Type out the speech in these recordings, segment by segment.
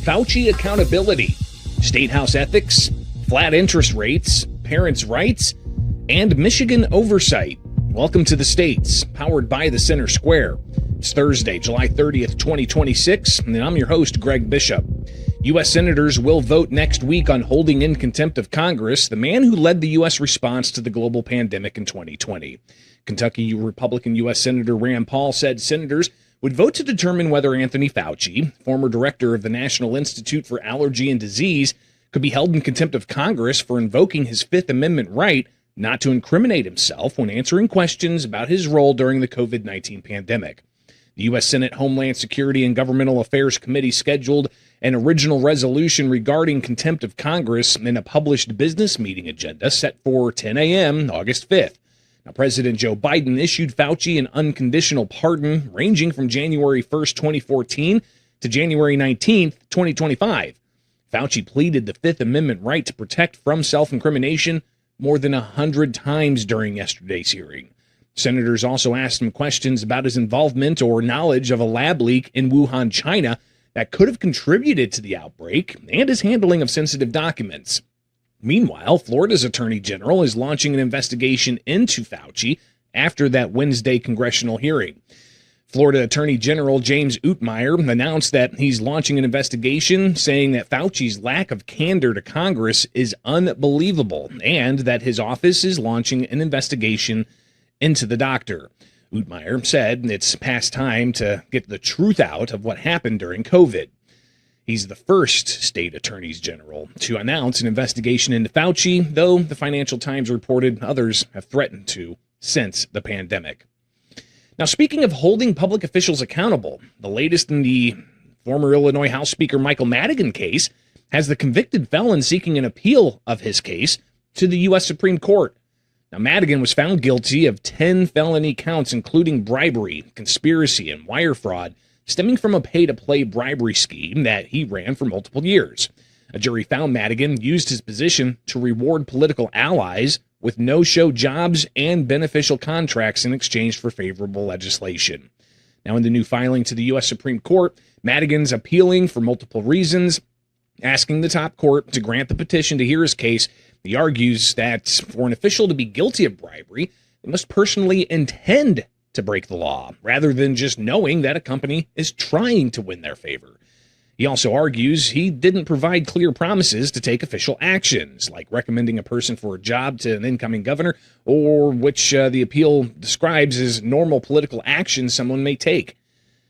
Fauci accountability, State House ethics, flat interest rates, parents' rights, and Michigan oversight. Welcome to the States, powered by the Center Square. It's Thursday, July 30th, 2026, and I'm your host, Greg Bishop. U.S. senators will vote next week on holding in contempt of Congress the man who led the U.S. response to the global pandemic in 2020. Kentucky Republican U.S. Senator Rand Paul said senators would vote to determine whether Anthony Fauci, former director of the National Institute for Allergy and Disease, could be held in contempt of Congress for invoking his Fifth Amendment right not to incriminate himself when answering questions about his role during the COVID-19 pandemic. The U.S. Senate Homeland Security and Governmental Affairs Committee scheduled an original resolution regarding contempt of Congress in a published business meeting agenda set for 10 a.m. August 5th. Now, President Joe Biden issued Fauci an unconditional pardon ranging from January 1st, 2014 to January 19th, 2025. Fauci pleaded the Fifth Amendment right to protect from self-incrimination more than 100 times during yesterday's hearing. Senators also asked him questions about his involvement or knowledge of a lab leak in Wuhan, China, that could have contributed to the outbreak and his handling of sensitive documents. Meanwhile, Florida's Attorney General is launching an investigation into Fauci after that Wednesday congressional hearing. Florida Attorney General James Utmeyer announced that he's launching an investigation, saying that Fauci's lack of candor to Congress is unbelievable and that his office is launching an investigation into the doctor. Utmeyer said it's past time to get the truth out of what happened during COVID. He's the first state attorneys general to announce an investigation into Fauci, though the Financial Times reported others have threatened to since the pandemic. Now, speaking of holding public officials accountable, the latest in the former Illinois House Speaker Michael Madigan case has the convicted felon seeking an appeal of his case to the U.S. Supreme Court. Now, Madigan was found guilty of 10 felony counts, including bribery, conspiracy, and wire fraud, stemming from a pay-to-play bribery scheme that he ran for multiple years. A jury found Madigan used his position to reward political allies with no-show jobs and beneficial contracts in exchange for favorable legislation. Now, in the new filing to the U.S. Supreme Court, Madigan's appealing for multiple reasons, asking the top court to grant the petition to hear his case. He argues that for an official to be guilty of bribery, they must personally intend to break the law, rather than just knowing that a company is trying to win their favor. He also argues he didn't provide clear promises to take official actions, like recommending a person for a job to an incoming governor, or which the appeal describes as normal political action someone may take.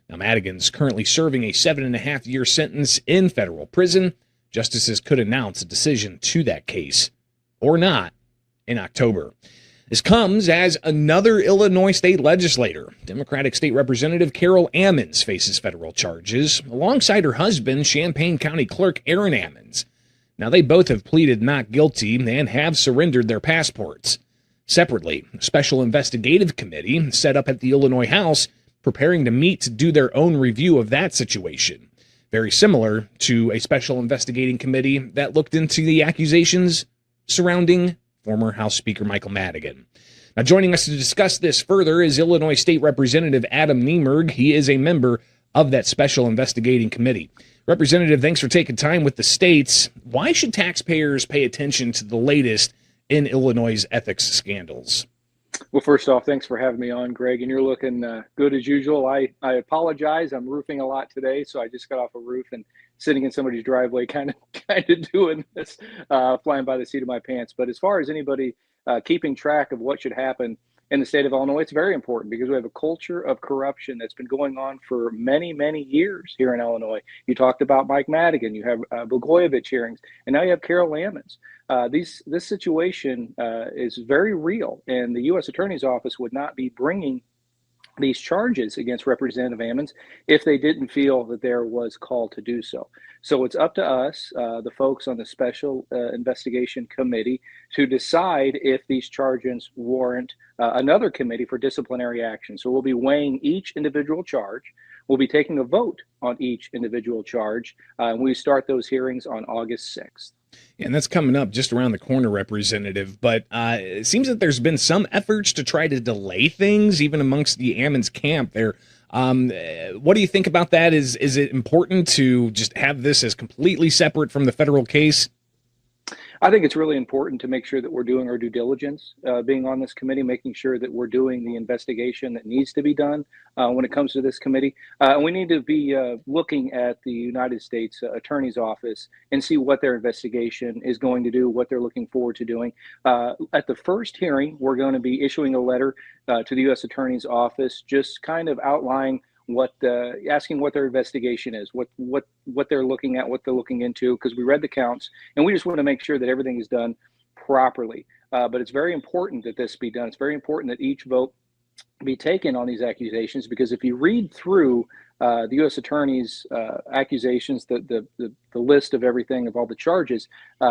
Now, Madigan's currently serving a 7.5-year sentence in federal prison. Justices could announce a decision to that case, or not, in October. This comes as another Illinois state legislator, Democratic State Representative Carol Ammons, faces federal charges, alongside her husband, Champaign County Clerk Aaron Ammons. Now, they both have pleaded not guilty and have surrendered their passports. Separately, a special investigative committee set up at the Illinois House, preparing to meet to do their own review of that situation. Very similar to a special investigating committee that looked into the accusations surrounding former House Speaker Michael Madigan. Now, joining us to discuss this further is Illinois State Representative Adam Niemerg. He is a member of that special investigating committee. Representative, thanks for taking time with the states. Why should taxpayers pay attention to the latest in Illinois' ethics scandals? Well, first off, thanks for having me on, Greg, and you're looking good as usual. I apologize. I'm roofing a lot today, so I just got off a roof and sitting in somebody's driveway, kind of doing this, flying by the seat of my pants. But as far as anybody keeping track of what should happen in the state of Illinois, it's very important because we have a culture of corruption that's been going on for many, many years here in Illinois. You talked about Mike Madigan, you have Blagojevich hearings, and now you have Carol Ammons. This situation is very real, and the U.S. Attorney's Office would not be bringing these charges against Representative Ammons if they didn't feel that there was call to do so. So it's up to us, the folks on the Special Investigation Committee, to decide if these charges warrant another committee for disciplinary action. So we'll be weighing each individual charge. We'll be taking a vote on each individual charge, and we start those hearings on August 6th. And that's coming up just around the corner, Representative. But it seems that there's been some efforts to try to delay things, even amongst the Ammons camp. They're What do you think about that? Is it important to just have this as completely separate from the federal case? I think it's really important to make sure that we're doing our due diligence, being on this committee, making sure that we're doing the investigation that needs to be done when it comes to this committee. And we need to be looking at the United States Attorney's Office and see what their investigation is going to do, what they're looking forward to doing. At the first hearing, we're going to be issuing a letter to the U.S. Attorney's Office, just kind of outlining asking what their investigation is, what they're looking at, what they're looking into, because we read the counts and we just want to make sure that everything is done properly. But it's very important that this be done. It's very important that each vote be taken on these accusations, because if you read through the U.S. Attorney's accusations, the list of everything, of all the charges,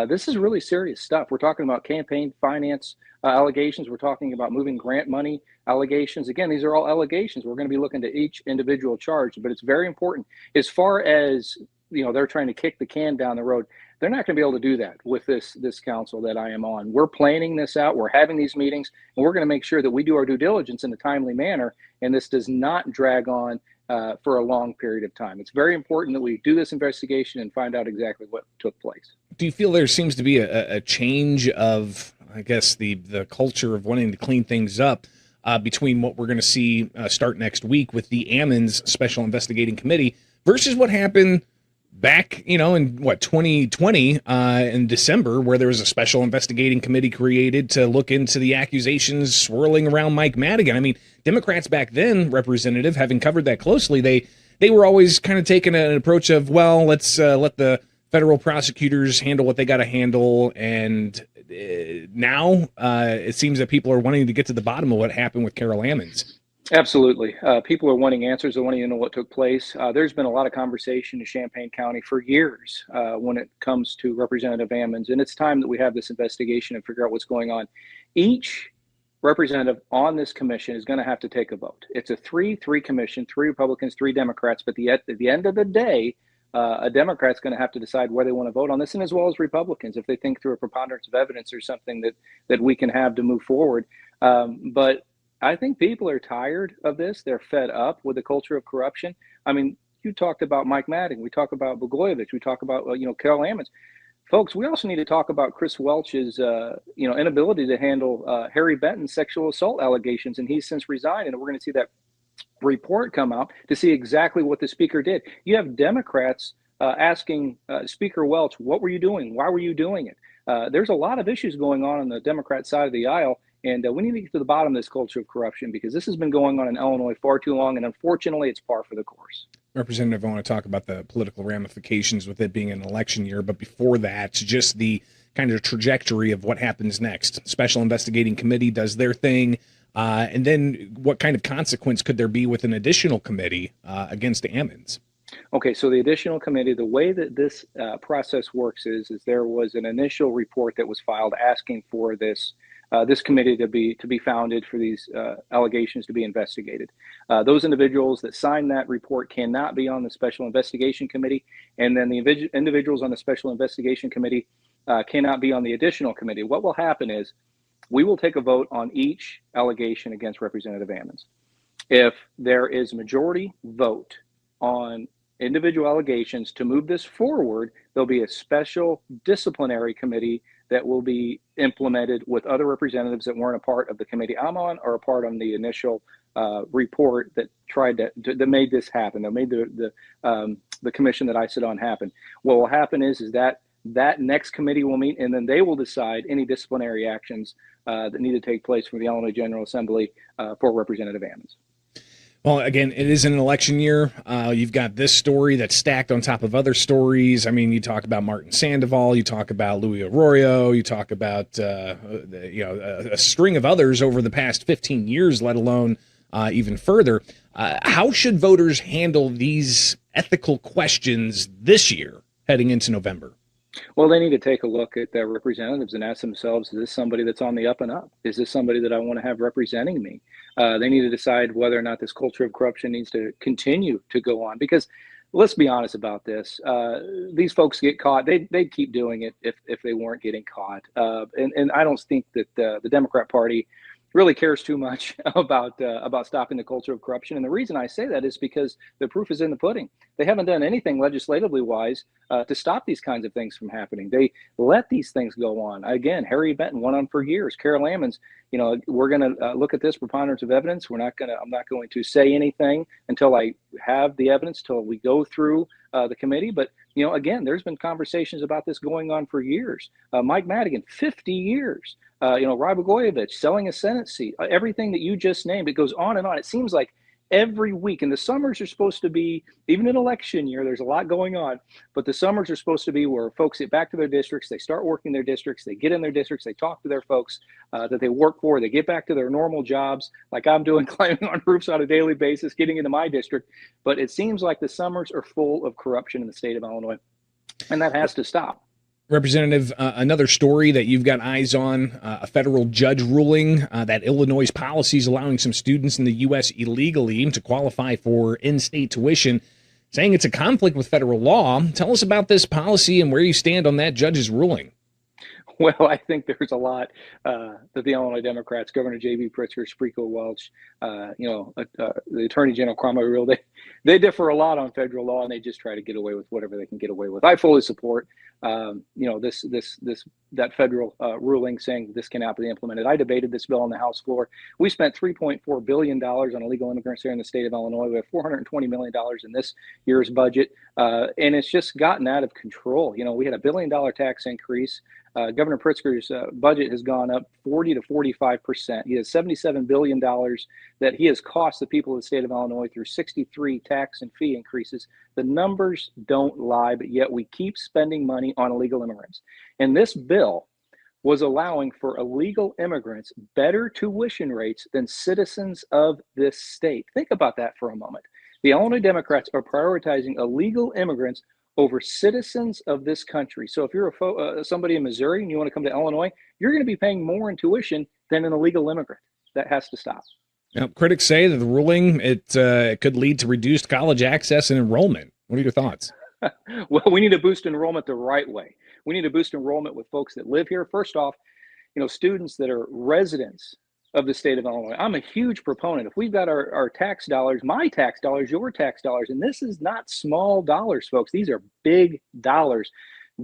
this is really serious stuff. We're talking about campaign finance allegations. We're talking about moving grant money allegations. Again, these are all allegations. We're going to be looking to each individual charge, but it's very important. As far as, they're trying to kick the can down the road, they're not going to be able to do that with this council that I am on. We're planning this out. We're having these meetings, and we're going to make sure that we do our due diligence in a timely manner, and this does not drag on for a long period of time. It's very important that we do this investigation and find out exactly what took place. Do you feel there seems to be a change of, I guess, the culture of wanting to clean things up between what we're going to see start next week with the Ammons Special Investigating Committee versus what happened back, in 2020 in December, where there was a special investigating committee created to look into the accusations swirling around Mike Madigan? I mean, Democrats back then, Representative, having covered that closely, they were always kind of taking an approach of, well, let's let the federal prosecutors handle what they got to handle. And now it seems that people are wanting to get to the bottom of what happened with Carol Ammons. Absolutely. People are wanting answers. They're wanting to know what took place. There's been a lot of conversation in Champaign County for years when it comes to Representative Ammons, and it's time that we have this investigation and figure out what's going on. Each representative on this commission is going to have to take a vote. It's a 3-3 commission, 3 Republicans, 3 Democrats, but at the end of the day, a Democrat's going to have to decide where they want to vote on this, and as well as Republicans, if they think through a preponderance of evidence or something that we can have to move forward. But I think people are tired of this. They're fed up with the culture of corruption. I mean, you talked about Mike Madigan. We talk about Blagojevich. We talk about, Carol Ammons. Folks, we also need to talk about Chris Welch's, inability to handle Harry Benton's sexual assault allegations, and he's since resigned. And we're going to see that report come out to see exactly what the speaker did. You have Democrats asking Speaker Welch, what were you doing? Why were you doing it? There's a lot of issues going on the Democrat side of the aisle. And we need to get to the bottom of this culture of corruption, because this has been going on in Illinois far too long. And unfortunately, it's par for the course. Representative, I want to talk about the political ramifications with it being an election year. But before that, just the kind of trajectory of what happens next. Special Investigating Committee does their thing. And then what kind of consequence could there be with an additional committee against Ammons? Okay, so the additional committee, the way that this process works is there was an initial report that was filed asking for this committee to be founded for these allegations to be investigated. Those individuals that signed that report cannot be on the Special Investigation Committee, and then the individuals on the Special Investigation Committee cannot be on the additional committee. What will happen is we will take a vote on each allegation against Representative Ammons. If there is a majority vote on individual allegations to move this forward, there'll be a special disciplinary committee that will be implemented with other representatives that weren't a part of the committee I'm on or a part on the initial report that that made this happen, that made the commission that I sit on happen. What will happen is that next committee will meet, and then they will decide any disciplinary actions that need to take place from the Illinois General Assembly for Representative Ammons. Well, again, it is an election year. You've got this story that's stacked on top of other stories. I mean, you talk about Martin Sandoval, you talk about Louis Arroyo, you talk about a string of others over the past 15 years, let alone even further. How should voters handle these ethical questions this year heading into November? Well, they need to take a look at their representatives and ask themselves, is this somebody that's on the up and up? Is this somebody that I want to have representing me? They need to decide whether or not this culture of corruption needs to continue to go on. Because let's be honest about this. These folks get caught. They'd keep doing it if they weren't getting caught. And I don't think that the Democrat Party really cares too much about stopping the culture of corruption. And the reason I say that is because the proof is in the pudding. They haven't done anything legislatively wise to stop these kinds of things from happening. They let these things go on. Again, Harry Benton went on for years. Carol Ammons, we're going to look at this preponderance of evidence. I'm not going to say anything until I have the evidence, till we go through the committee. But again, there's been conversations about this going on for years. Mike Madigan, 50 years. Rod Blagojevich selling a Senate seat, everything that you just named, it goes on and on. It seems like every week, and the summers are supposed to be, even in election year, there's a lot going on, but the summers are supposed to be where folks get back to their districts, they start working their districts, they get in their districts, they talk to their folks that they work for, they get back to their normal jobs, like I'm doing, climbing on roofs on a daily basis, getting into my district. But it seems like the summers are full of corruption in the state of Illinois, and that has to stop. Representative, another story that you've got eyes on, a federal judge ruling that Illinois' policies allowing some students in the U.S. illegally to qualify for in-state tuition, saying it's a conflict with federal law. Tell us about this policy and where you stand on that judge's ruling. Well, I think there's a lot that the Illinois Democrats, Governor J.B. Pritzker, Spreco Welch, the Attorney General Cromwell Real, they differ a lot on federal law, and they just try to get away with whatever they can get away with. I fully support, that federal ruling saying this cannot be implemented. I debated this bill on the House floor. We spent $3.4 billion on illegal immigrants here in the state of Illinois. We have $420 million in this year's budget, and it's just gotten out of control. We had $1 billion tax increase. Governor Pritzker's budget has gone up 40 to 45%. He has $77 billion that he has cost the people of the state of Illinois through 63 tax and fee increases. The numbers don't lie, but yet we keep spending money on illegal immigrants. And this bill was allowing for illegal immigrants better tuition rates than citizens of this state. Think about that for a moment. The Illinois Democrats are prioritizing illegal immigrants over citizens of this country. So if you're somebody in Missouri and you want to come to Illinois, you're going to be paying more in tuition than an illegal immigrant. That has to stop. Now, critics say that the ruling it could lead to reduced college access and enrollment. What are your thoughts? Well, we need to boost enrollment the right way. We need to boost enrollment with folks that live here. First off, students that are residents of the state of Illinois. I'm a huge proponent. If we've got our tax dollars, my tax dollars, your tax dollars, and this is not small dollars, folks. These are big dollars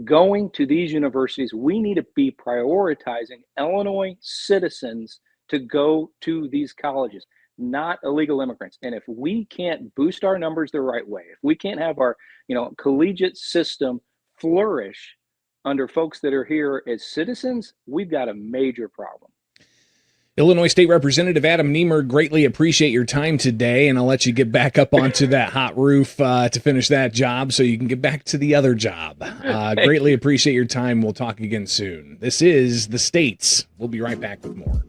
going to these universities. We need to be prioritizing Illinois citizens to go to these colleges, not illegal immigrants. And if we can't boost our numbers the right way, if we can't have our, collegiate system flourish under folks that are here as citizens, we've got a major problem. Illinois State Representative Adam Niemer, greatly appreciate your time today, and I'll let you get back up onto that hot roof to finish that job so you can get back to the other job. Greatly appreciate your time. We'll talk again soon. This is The States. We'll be right back with more.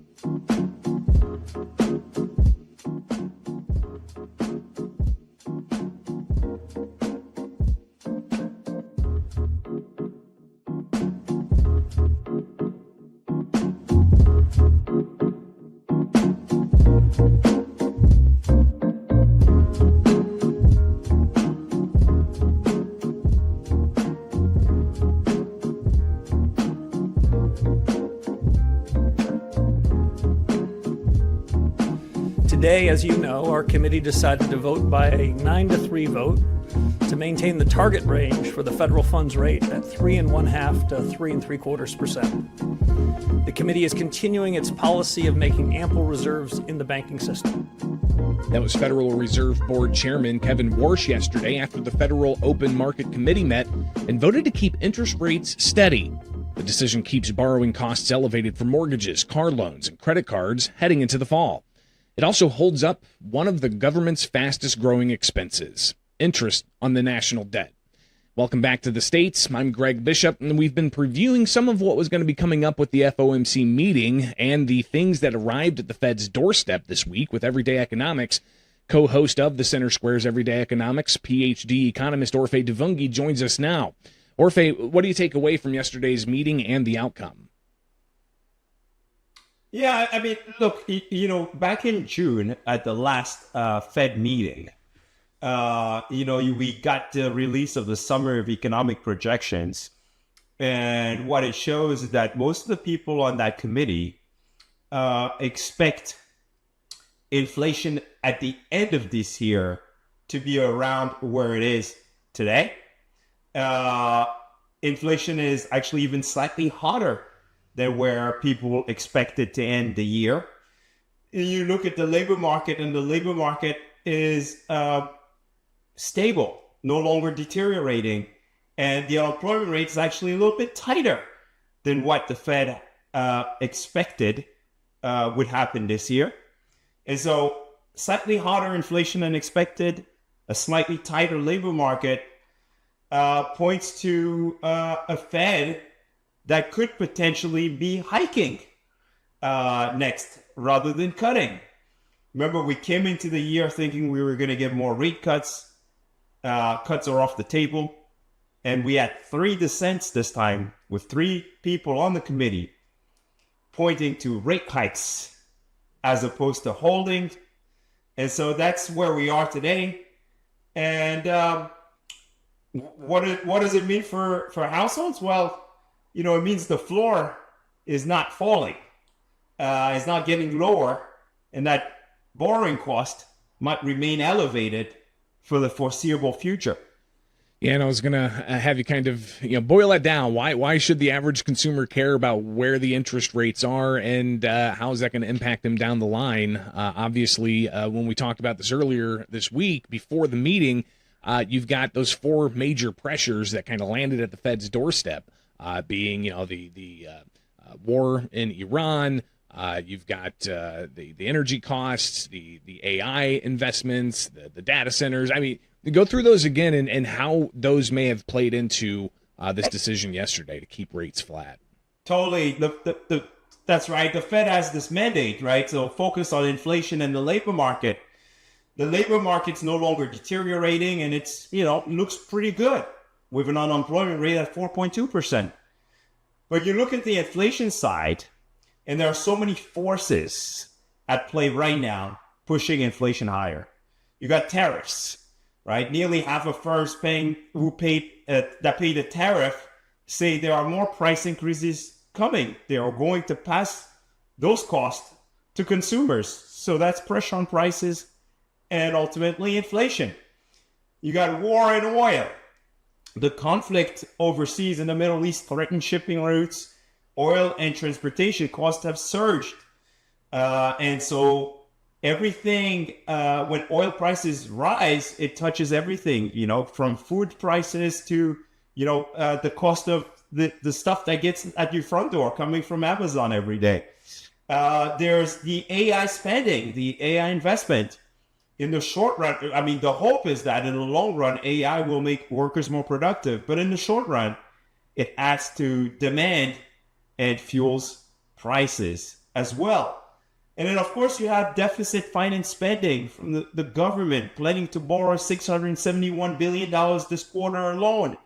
Today, as you know, our committee decided to vote by a 9-3 vote to maintain the target range for the federal funds rate at 3.5% to 3.75%. The committee is continuing its policy of making ample reserves in the banking system. That was Federal Reserve Board Chairman Kevin Warsh yesterday after the Federal Open Market Committee met and voted to keep interest rates steady. The decision keeps borrowing costs elevated for mortgages, car loans, and credit cards heading into the fall. It also holds up one of the government's fastest growing expenses, interest on the national debt. Welcome back to The States. I'm Greg Bishop, and we've been previewing some of what was going to be coming up with the FOMC meeting and the things that arrived at the Fed's doorstep this week with Everyday Economics. Co-host of the Center Square's Everyday Economics, PhD economist Orphe Divounguy joins us now. Orphe, what do you take away from yesterday's meeting and the outcome? Yeah, I mean, look, back in June at the last Fed meeting, we got the release of the Summer of Economic Projections. And what it shows is that most of the people on that committee expect inflation at the end of this year to be around where it is today. Inflation is actually even slightly hotter than where people expected to end the year. You look at the labor market, and the labor market is stable, no longer deteriorating. And the unemployment rate is actually a little bit tighter than what the Fed expected would happen this year. And so slightly hotter inflation than expected, a slightly tighter labor market points to a Fed that could potentially be hiking next rather than cutting. Remember, we came into the year thinking we were going to get more rate cuts. Cuts are off the table. And we had 3 dissents this time with 3 people on the committee pointing to rate hikes as opposed to holding. And so that's where we are today. And what does it mean for households? Well, it means the floor is not falling. It's not getting lower. And that borrowing cost might remain elevated for the foreseeable future. Yeah, and I was going to have you kind of, boil that down. Why should the average consumer care about where the interest rates are, and how is that going to impact them down the line? Obviously, when we talked about this earlier this week, before the meeting, you've got those 4 major pressures that kind of landed at the Fed's doorstep, being, the war in Iran. You've got the energy costs, the AI investments, the data centers. I mean, go through those again and how those may have played into this decision yesterday to keep rates flat. Totally. That's right. The Fed has this mandate, right? So focus on inflation and the labor market. The labor market's no longer deteriorating, and it's, looks pretty good with an unemployment rate at 4.2%. But you look at the inflation side, and there are so many forces at play right now pushing inflation higher. You got tariffs. Right, nearly half of firms that paid a tariff say there are more price increases coming. They are going to pass those costs to consumers. So that's pressure on prices and ultimately inflation. You got war in oil. The conflict overseas in the Middle East threatens shipping routes. Oil and transportation costs have surged. And so everything, when oil prices rise, it touches everything, from food prices to, the cost of the stuff that gets at your front door coming from Amazon every day. There's the AI spending, the AI investment. In the short run, I mean, the hope is that in the long run, AI will make workers more productive. But in the short run, it adds to demand and fuels prices as well. And then, of course, you have deficit finance spending from the government planning to borrow $671 billion this quarter alone.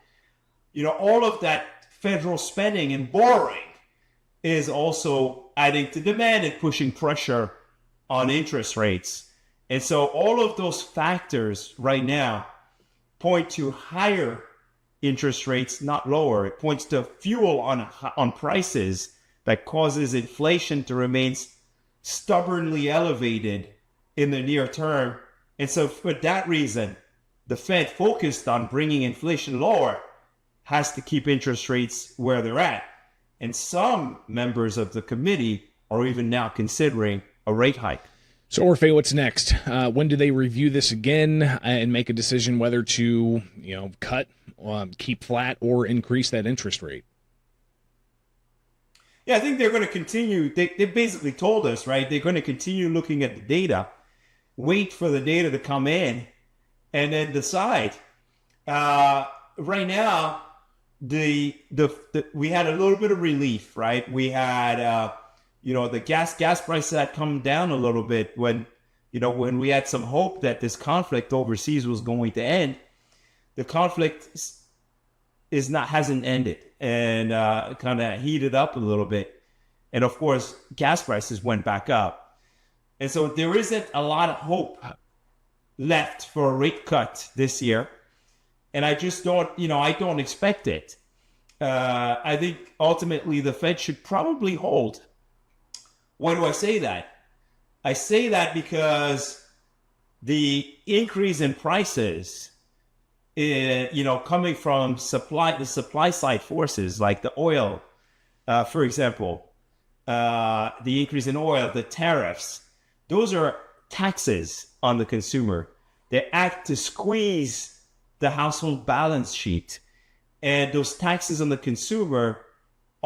All of that federal spending and borrowing is also adding to demand and pushing pressure on interest rates. And so all of those factors right now point to higher interest rates, not lower. It points to fuel on prices that causes inflation to remain stubbornly elevated in the near term. And so for that reason, the Fed, focused on bringing inflation lower, has to keep interest rates where they're at. And some members of the committee are even now considering a rate hike. So, Orfe, what's next? When do they review this again and make a decision whether to, cut, keep flat, or increase that interest rate? Yeah, I think they're going to continue. They basically told us, right? They're going to continue looking at the data, wait for the data to come in, and then decide. Right now, we had a little bit of relief, right? We had, the gas prices had come down a little bit when we had some hope that this conflict overseas was going to end. The conflict hasn't ended, and kind of heated up a little bit. And of course, gas prices went back up. And so there isn't a lot of hope left for a rate cut this year. And I just don't, I don't expect it. I think ultimately the Fed should probably hold Why do I say that? I say that because the increase in prices, coming from the supply side forces like the oil, for example, the increase in oil, the tariffs, those are taxes on the consumer. They act to squeeze the household balance sheet. And those taxes on the consumer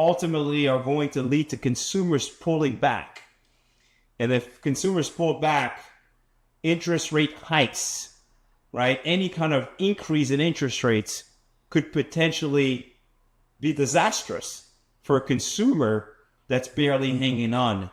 ultimately are going to lead to consumers pulling back. And if consumers pull back, interest rate hikes, right? Any kind of increase in interest rates could potentially be disastrous for a consumer that's barely hanging on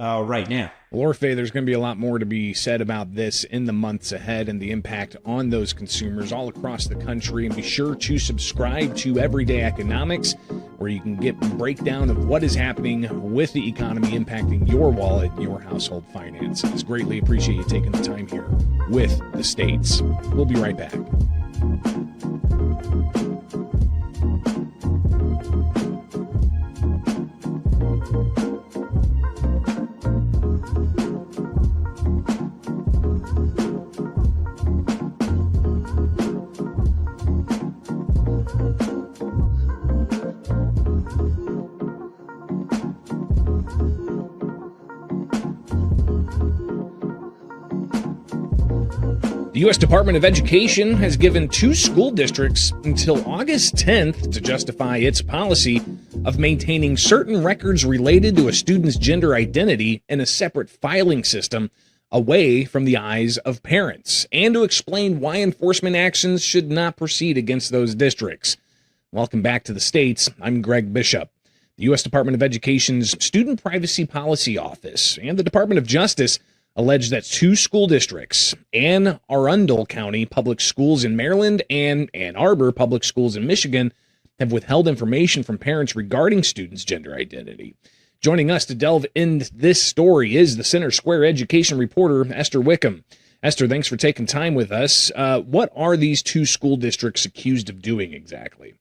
right now. Well, Orfe, there's going to be a lot more to be said about this in the months ahead and the impact on those consumers all across the country. And be sure to subscribe to Everyday Economics, where you can get a breakdown of what is happening with the economy impacting your wallet, your household finances. Greatly appreciate you taking the time here with the States. We'll be right back. The U.S. Department of Education has given 2 school districts until August 10th to justify its policy of maintaining certain records related to a student's gender identity in a separate filing system away from the eyes of parents, and to explain why enforcement actions should not proceed against those districts. Welcome back to the States. I'm Greg Bishop. The U.S. Department of Education's Student Privacy Policy Office and the Department of Justice alleged that 2 school districts, Anne Arundel County Public Schools in Maryland and Ann Arbor Public Schools in Michigan, have withheld information from parents regarding students' gender identity. Joining us to delve into this story is the Center Square education reporter, Esther Wickham. Esther, thanks for taking time with us. What are these 2 school districts accused of doing exactly?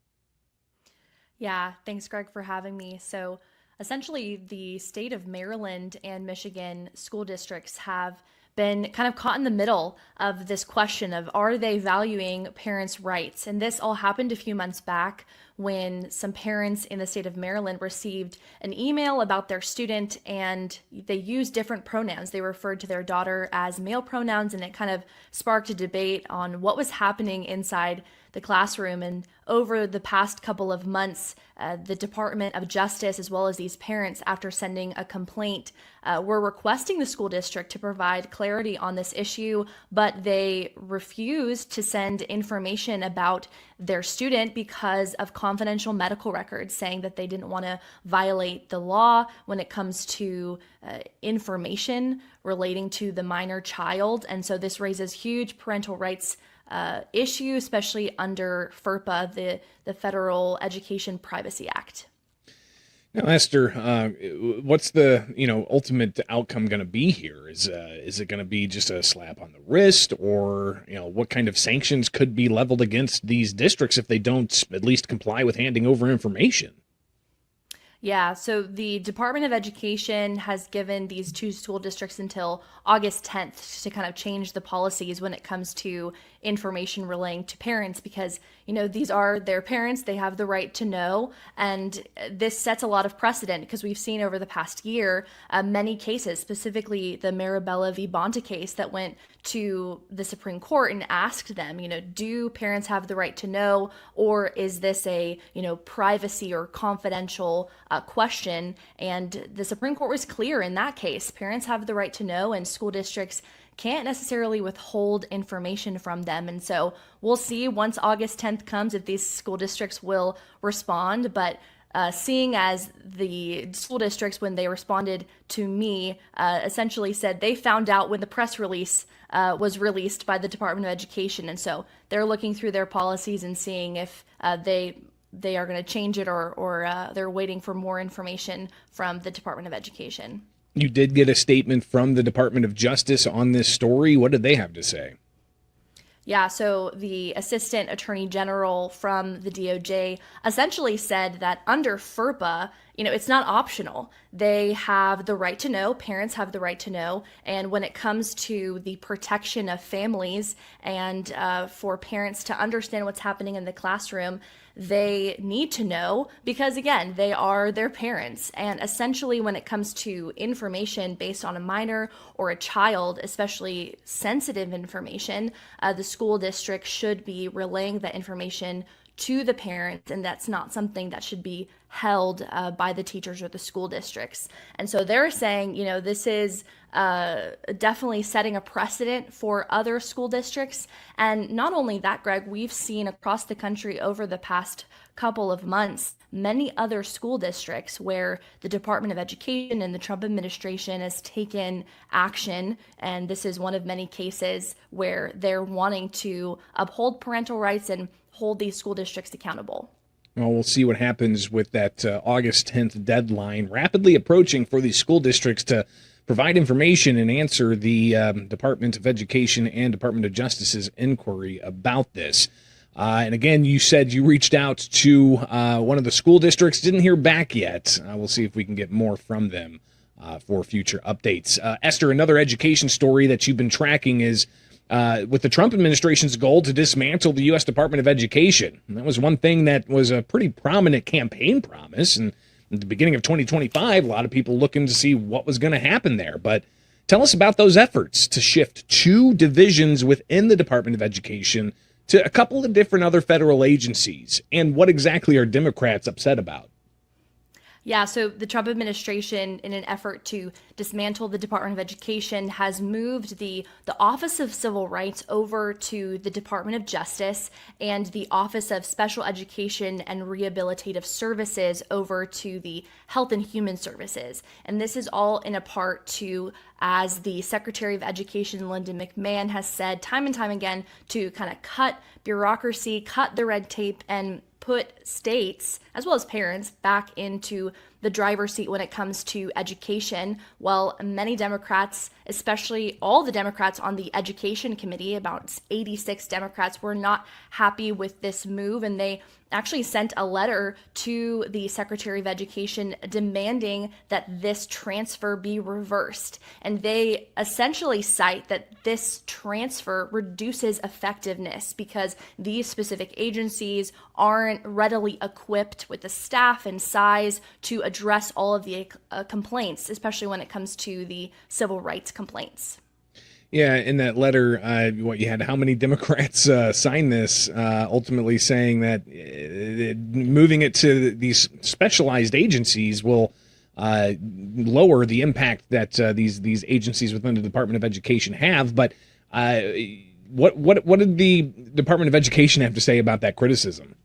Yeah, thanks, Greg, for having me. So essentially, the state of Maryland and Michigan school districts have been kind of caught in the middle of this question of, are they valuing parents' rights? And this all happened a few months back when some parents in the state of Maryland received an email about their student, and they used different pronouns. They referred to their daughter as male pronouns, and it kind of sparked a debate on what was happening inside the classroom. And over the past couple of months, the Department of Justice, as well as these parents, after sending a complaint, were requesting the school district to provide clarity on this issue, but they refused to send information about their student because of confidential medical records, saying that they didn't want to violate the law when it comes to information relating to the minor child. And so this raises huge parental rights issue, especially under FERPA, the Federal Education Privacy Act. Now, Esther, what's the ultimate outcome going to be here? Is it going to be just a slap on the wrist, or what kind of sanctions could be leveled against these districts if they don't at least comply with handing over information? Yeah, so the Department of Education has given these 2 school districts until August 10th to kind of change the policies when it comes to information relaying to parents, because, these are their parents. They have the right to know. And this sets a lot of precedent, because we've seen over the past year many cases, specifically the Marabella v. Bonta case that went to the Supreme Court and asked them, do parents have the right to know, or is this a, privacy or confidential question? And the Supreme Court was clear in that case. Parents have the right to know, and school districts can't necessarily withhold information from them. And so we'll see once August 10th comes if these school districts will respond. But seeing as the school districts, when they responded to me, essentially said they found out when the press release was released by the Department of Education. And so they're looking through their policies and seeing if they are going to change it, or they're waiting for more information from the Department of Education. You did get a statement from the Department of Justice on this story. What did they have to say? Yeah, so the Assistant Attorney General from the DOJ essentially said that under FERPA, it's not optional. They have the right to know, parents have the right to know. And when it comes to the protection of families and for parents to understand what's happening in the classroom, they need to know because, again, they are their parents. And essentially, when it comes to information based on a minor or a child, especially sensitive information, the school district should be relaying that information to the parents, and that's not something that should be held by the teachers or the school districts. And so they're saying, this is definitely setting a precedent for other school districts. And not only that, Greg, we've seen across the country over the past couple of months, many other school districts where the Department of Education and the Trump administration has taken action. And this is one of many cases where they're wanting to uphold parental rights and hold these school districts accountable. Well, we'll see what happens with that August 10th deadline rapidly approaching for these school districts to provide information and answer the Department of Education and Department of Justice's inquiry about this. And again, you said you reached out to one of the school districts, didn't hear back yet. We'll see if we can get more from them for future updates. Esther, another education story that you've been tracking is with the Trump administration's goal to dismantle the U.S. Department of Education. And that was one thing that was a pretty prominent campaign promise. And at the beginning of 2025, a lot of people looking to see what was going to happen there. But tell us about those efforts to shift 2 divisions within the Department of Education to a couple of different other federal agencies. And what exactly are Democrats upset about? Yeah, so the Trump administration, in an effort to dismantle the Department of Education, has moved the Office of Civil Rights over to the Department of Justice and the Office of Special Education and Rehabilitative Services over to the Health and Human Services. And this is all in a part to, as the Secretary of Education, Linda McMahon, has said time and time again, to kind of cut bureaucracy, cut the red tape, and put states, as well as parents, back into the driver's seat when it comes to education. Well, many Democrats, especially all the Democrats on the Education Committee, about 86 Democrats, were not happy with this move, and they actually sent a letter to the Secretary of Education demanding that this transfer be reversed. And they essentially cite that this transfer reduces effectiveness because these specific agencies aren't readily equipped with the staff and size to address all of the complaints, especially when it comes to the civil rights complaints. Yeah, in that letter, you had how many Democrats sign this, ultimately saying that moving it to these specialized agencies will lower the impact that these agencies within the Department of Education have. But what did the Department of Education have to say about that criticism?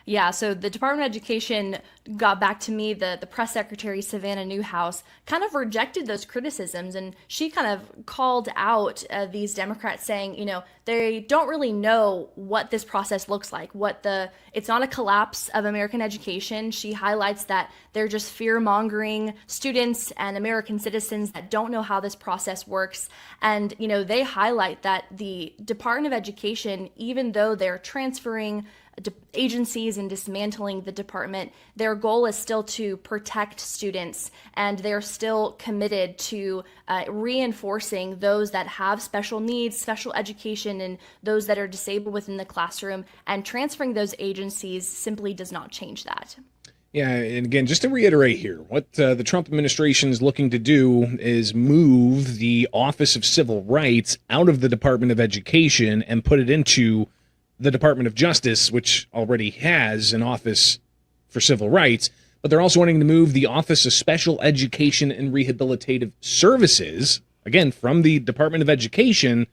Yeah, so the Department of Education got back to me. The press secretary, Savannah Newhouse, kind of rejected those criticisms, and she kind of called out these Democrats saying, they don't really know what this process looks like, it's not a collapse of American education. She highlights that they're just fear-mongering students and American citizens that don't know how this process works. And, they highlight that the Department of Education, even though they're transferring agencies and dismantling the department, their goal is still to protect students, and they're still committed to reinforcing those that have special needs, special education, and those that are disabled within the classroom, and transferring those agencies simply does not change that. Yeah, and again, just to reiterate here, what the Trump administration is looking to do is move the Office of Civil Rights out of the Department of Education and put it into the Department of Justice, which already has an Office for Civil Rights, but they're also wanting to move the Office of Special Education and Rehabilitative Services, again, from the Department of Education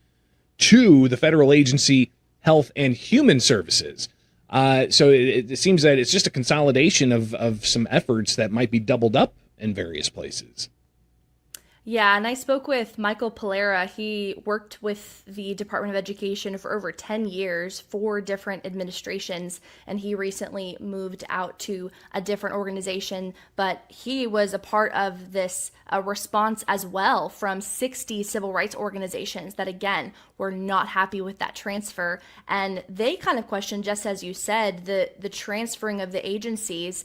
to the federal agency Health and Human Services. So it seems that it's just a consolidation of some efforts that might be doubled up in various places. Yeah, and I spoke with Michael Polera. He worked with the Department of Education for over 10 years, 4 different administrations, and he recently moved out to a different organization. But he was a part of this response as well from 60 civil rights organizations that, again, were not happy with that transfer. And they kind of questioned, just as you said, the transferring of the agencies,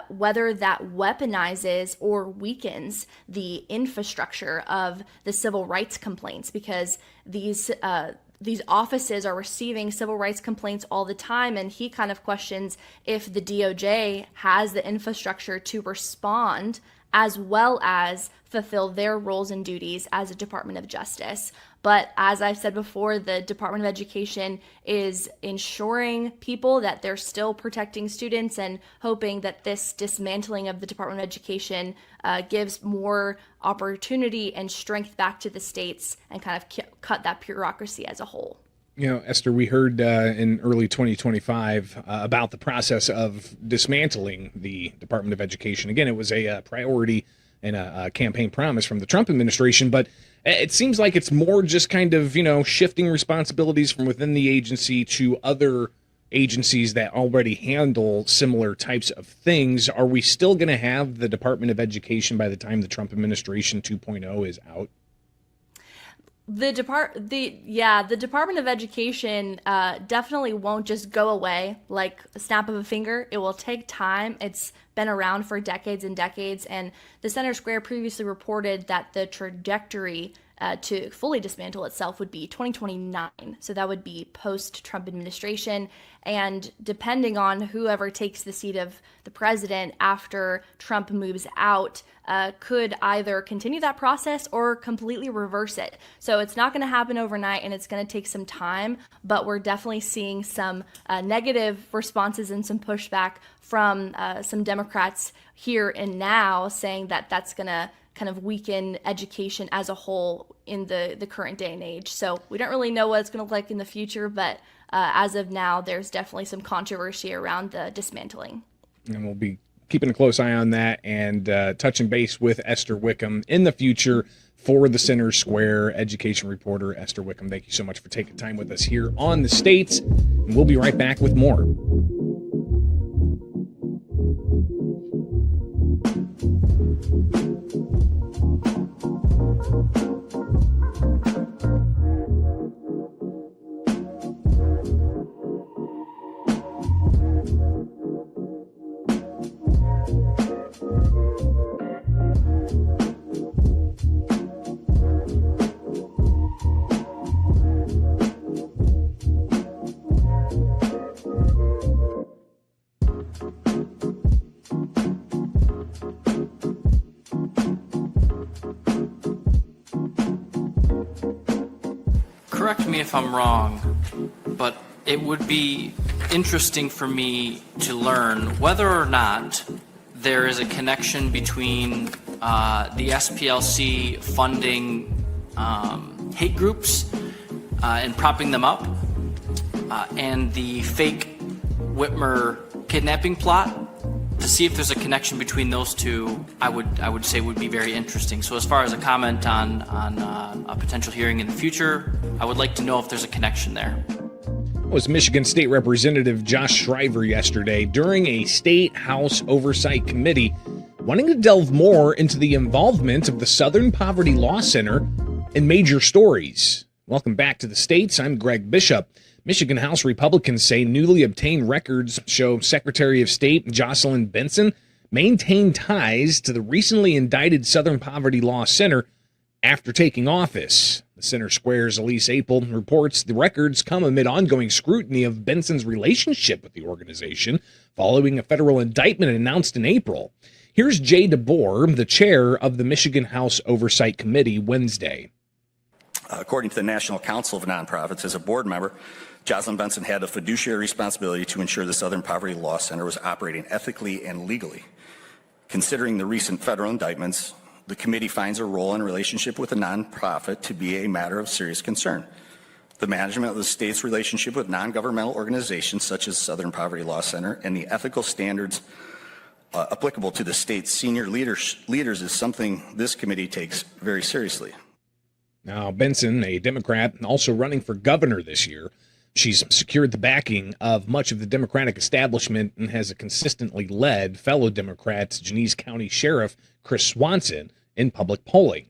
whether that weaponizes or weakens the infrastructure of the civil rights complaints, because these offices are receiving civil rights complaints all the time. And he kind of questions if the DOJ has the infrastructure to respond as well as fulfill their roles and duties as a Department of Justice. But as I've said before, the Department of Education is ensuring people that they're still protecting students and hoping that this dismantling of the Department of Education gives more opportunity and strength back to the states and kind of cut that bureaucracy as a whole. You know, Esther, we heard in early 2025 about the process of dismantling the Department of Education. Again, it was a priority and a campaign promise from the Trump administration, but it seems like it's more just kind of, shifting responsibilities from within the agency to other agencies that already handle similar types of things. Are we still going to have the Department of Education by the time the Trump administration 2.0 is out? The Department of Education definitely won't just go away like a snap of a finger. It will take time. It's been around for decades and decades, and the Center Square previously reported that the trajectory to fully dismantle itself would be 2029. So that would be post-Trump administration. And depending on whoever takes the seat of the president after Trump moves out, could either continue that process or completely reverse it. So it's not going to happen overnight, and it's going to take some time, but we're definitely seeing some negative responses and some pushback from some Democrats here and now, saying that that's going to kind of weaken education as a whole in the current day and age. So we don't really know what it's going to look like in the future, but as of now, there's definitely some controversy around the dismantling. And we'll be keeping a close eye on that and touching base with Esther Wickham in the future for the Center Square education reporter. Esther Wickham, thank you so much for taking time with us here on The States. And we'll be right back with more. Correct me if I'm wrong, but it would be interesting for me to learn whether or not there is a connection between the SPLC funding hate groups and propping them up and the fake Whitmer kidnapping plot. To see if there's a connection between those two, I would say would be very interesting. So as far as a comment on a potential hearing in the future, I would like to know if there's a connection there. It was Michigan State Representative Josh Shriver yesterday during a State House Oversight Committee wanting to delve more into the involvement of the Southern Poverty Law Center in major stories. Welcome back to the States. I'm Greg Bishop. Michigan House Republicans say newly obtained records show Secretary of State Jocelyn Benson maintained ties to the recently indicted Southern Poverty Law Center after taking office. The Center Square's Elise Apel reports the records come amid ongoing scrutiny of Benson's relationship with the organization following a federal indictment announced in April. Here's Jay DeBoer, the chair of the Michigan House Oversight Committee, Wednesday. According to the National Council of Nonprofits, as a board member, Jocelyn Benson had a fiduciary responsibility to ensure the Southern Poverty Law Center was operating ethically and legally. Considering the recent federal indictments, the committee finds a role and relationship with a nonprofit to be a matter of serious concern. The management of the state's relationship with non-governmental organizations such as Southern Poverty Law Center and the ethical standards applicable to the state's senior leaders is something this committee takes very seriously. Now, Benson, a Democrat, also running for governor this year, she's secured the backing of much of the Democratic establishment and has consistently led fellow Democrats, Genesee County Sheriff Chris Swanson, in public polling.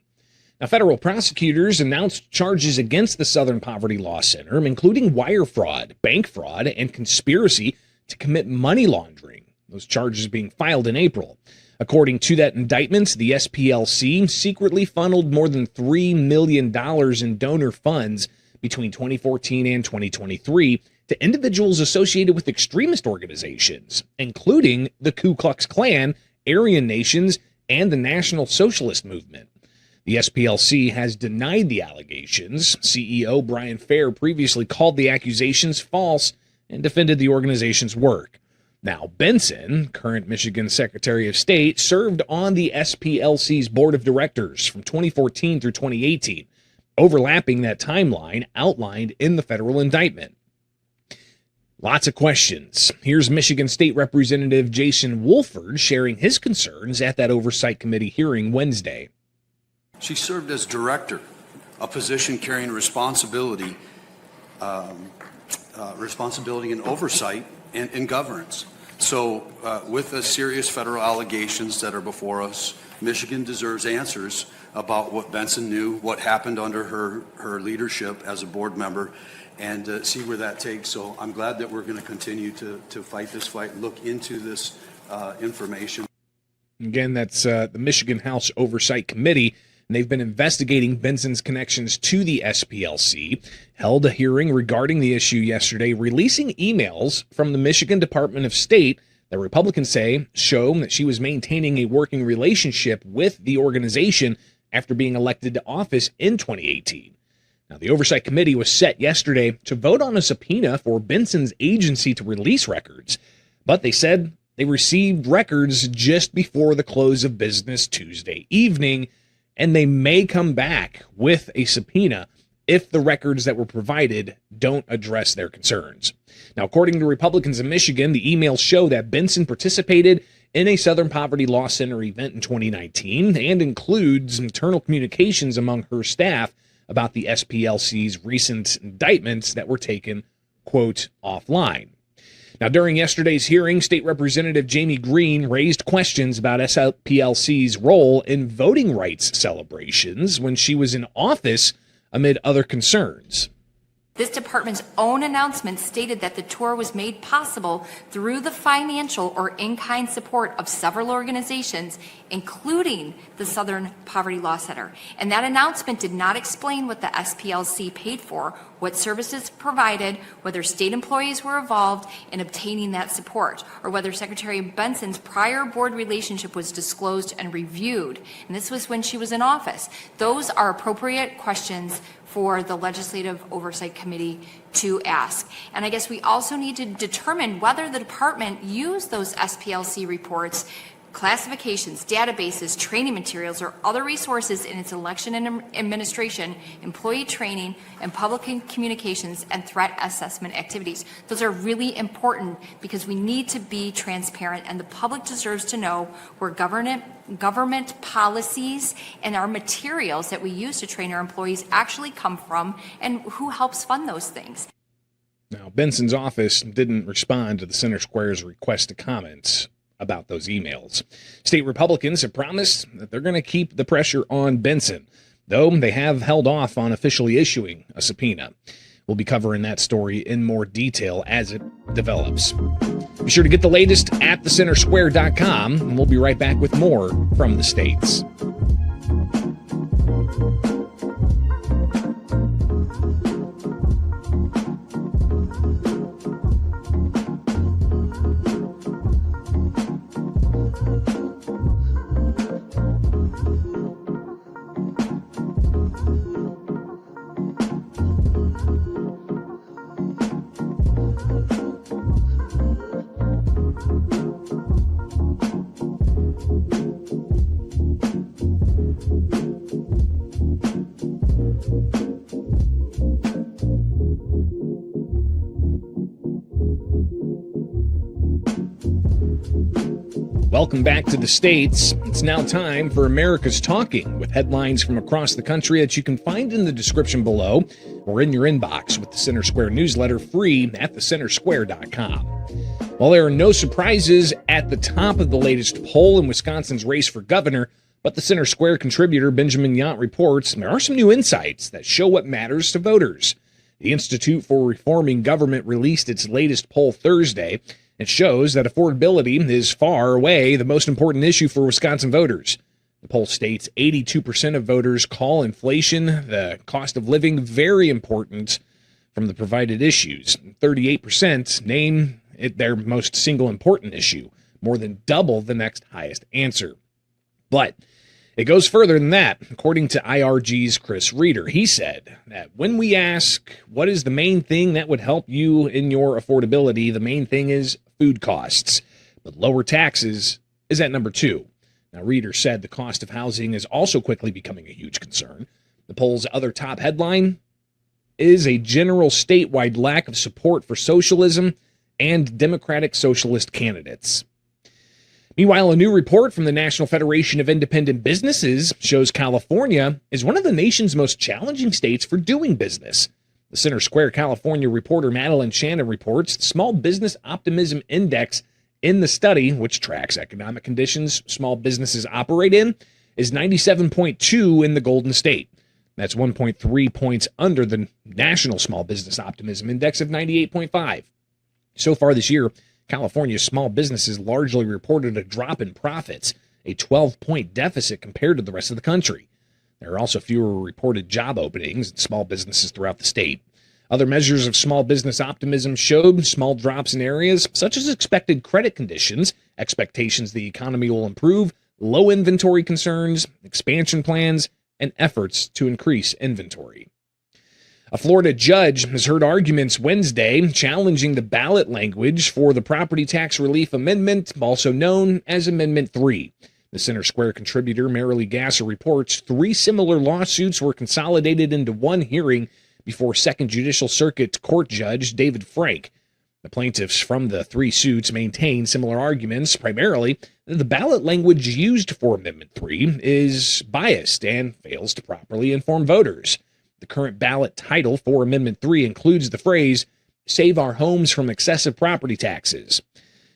Now, federal prosecutors announced charges against the Southern Poverty Law Center, including wire fraud, bank fraud, and conspiracy to commit money laundering. Those charges being filed in April. According to that indictment, the SPLC secretly funneled more than $3 million in donor funds between 2014 and 2023 to individuals associated with extremist organizations, including the Ku Klux Klan, Aryan Nations, and the National Socialist Movement. The SPLC has denied the allegations. CEO Brian Fair previously called the accusations false and defended the organization's work. Now, Benson, current Michigan Secretary of State, served on the SPLC's board of directors from 2014 through 2018, overlapping that timeline outlined in the federal indictment. Lots of questions. Here's Michigan State Representative Jason Wolford sharing his concerns at that Oversight Committee hearing Wednesday. She served as director, a position carrying responsibility and oversight and governance. So with the serious federal allegations that are before us, Michigan deserves answers about what Benson knew, what happened under her leadership as a board member, and see where that takes. So I'm glad that we're going to continue to fight this fight and look into this information. Again, that's the Michigan House Oversight Committee, and they've been investigating Benson's connections to the SPLC, held a hearing regarding the issue yesterday, releasing emails from the Michigan Department of State that Republicans say show that she was maintaining a working relationship with the organization after being elected to office in 2018. Now, the Oversight Committee was set yesterday to vote on a subpoena for Benson's agency to release records, but they said they received records just before the close of business Tuesday evening, and they may come back with a subpoena if the records that were provided don't address their concerns. Now, according to Republicans in Michigan, the emails show that Benson participated in a Southern Poverty Law Center event in 2019 and includes internal communications among her staff about the SPLC's recent indictments that were taken, quote, offline. Now, during yesterday's hearing, State Representative Jamie Green raised questions about SPLC's role in voting rights celebrations when she was in office amid other concerns. This department's own announcement stated that the tour was made possible through the financial or in-kind support of several organizations, including the Southern Poverty Law Center. And that announcement did not explain what the SPLC paid for, what services provided, whether state employees were involved in obtaining that support, or whether Secretary Benson's prior board relationship was disclosed and reviewed. And this was when she was in office. Those are appropriate questions for the Legislative Oversight Committee to ask. And I guess we also need to determine whether the department used those SPLC reports, classifications, databases, training materials, or other resources in its election and administration, employee training, and public communications and threat assessment activities. Those are really important because we need to be transparent, and the public deserves to know where government policies and our materials that we use to train our employees actually come from and who helps fund those things. Now, Benson's office didn't respond to the Center Square's request to comment about those emails. State Republicans have promised that they're going to keep the pressure on Benson, though they have held off on officially issuing a subpoena. We'll be covering that story in more detail as it develops. Be sure to get the latest at thecentersquare.com, and we'll be right back with more from the States. Welcome back to the States. It's now time for America's Talking, with headlines from across the country that you can find in the description below or in your inbox with the Center Square newsletter, free at thecentersquare.com. While there are no surprises at the top of the latest poll in Wisconsin's race for governor, but the Center Square contributor Benjamin Yount reports there are some new insights that show what matters to voters. The Institute for Reforming Government released its latest poll Thursday. It shows that affordability is far away the most important issue for Wisconsin voters. The poll states 82% of voters call inflation, the cost of living, very important from the provided issues. 38% name it their most single important issue, more than double the next highest answer. But it goes further than that. According to IRG's Chris Reeder, he said that when we ask what is the main thing that would help you in your affordability, the main thing is food costs. But lower taxes is at number 2. Now, Reeder said the cost of housing is also quickly becoming a huge concern. The poll's other top headline is a general statewide lack of support for socialism and Democratic Socialist candidates. Meanwhile, a new report from the National Federation of Independent Businesses shows California is one of the nation's most challenging states for doing business. The Center Square California reporter Madeline Shannon reports the Small Business Optimism Index in the study, which tracks economic conditions small businesses operate in, is 97.2 in the Golden State. That's 1.3 points under the National Small Business Optimism Index of 98.5. So far this year, California's small businesses largely reported a drop in profits, a 12-point deficit compared to the rest of the country. There are also fewer reported job openings in small businesses throughout the state. Other measures of small business optimism showed small drops in areas such as expected credit conditions, expectations the economy will improve, low inventory concerns, expansion plans, and efforts to increase inventory. A Florida judge has heard arguments Wednesday challenging the ballot language for the Property Tax Relief Amendment, also known as Amendment 3. The Center Square contributor Marilee Gasser reports 3 similar lawsuits were consolidated into one hearing before Second Judicial Circuit Court Judge David Frank. The plaintiffs from the 3 suits maintain similar arguments, primarily that the ballot language used for Amendment 3 is biased and fails to properly inform voters. The current ballot title for Amendment 3 includes the phrase, "Save our homes from excessive property taxes."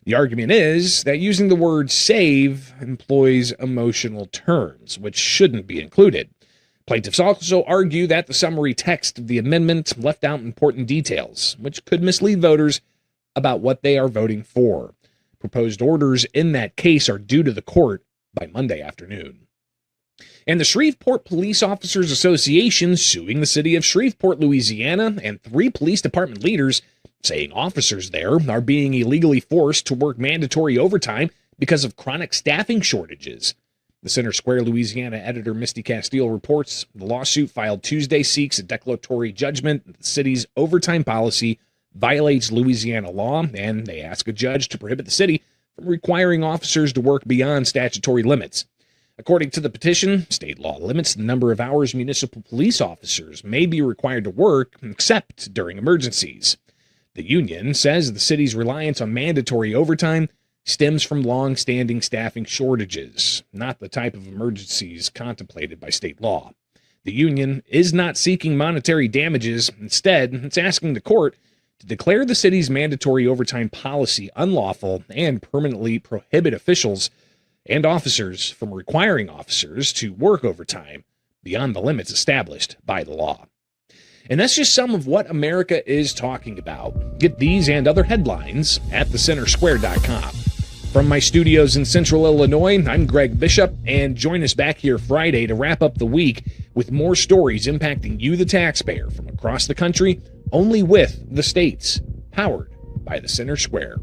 The argument is that using the word save employs emotional terms, which shouldn't be included. Plaintiffs also argue that the summary text of the amendment left out important details, which could mislead voters about what they are voting for. Proposed orders in that case are due to the court by Monday afternoon. And the Shreveport Police Officers Association suing the city of Shreveport, Louisiana, and 3 police department leaders, saying officers there are being illegally forced to work mandatory overtime because of chronic staffing shortages. The Center Square Louisiana editor Misty Castile reports the lawsuit filed Tuesday seeks a declaratory judgment that the city's overtime policy violates Louisiana law, and they ask a judge to prohibit the city from requiring officers to work beyond statutory limits. According to the petition, state law limits the number of hours municipal police officers may be required to work, except during emergencies. The union says the city's reliance on mandatory overtime stems from long-standing staffing shortages, not the type of emergencies contemplated by state law. The union is not seeking monetary damages. Instead, it's asking the court to declare the city's mandatory overtime policy unlawful and permanently prohibit officials and officers from requiring officers to work overtime beyond the limits established by the law. And that's just some of what America is talking about. Get these and other headlines at thecentersquare.com. From my studios in Central Illinois, I'm Greg Bishop, and join us back here Friday to wrap up the week with more stories impacting you, the taxpayer, from across the country, only with the states, powered by the Center Square.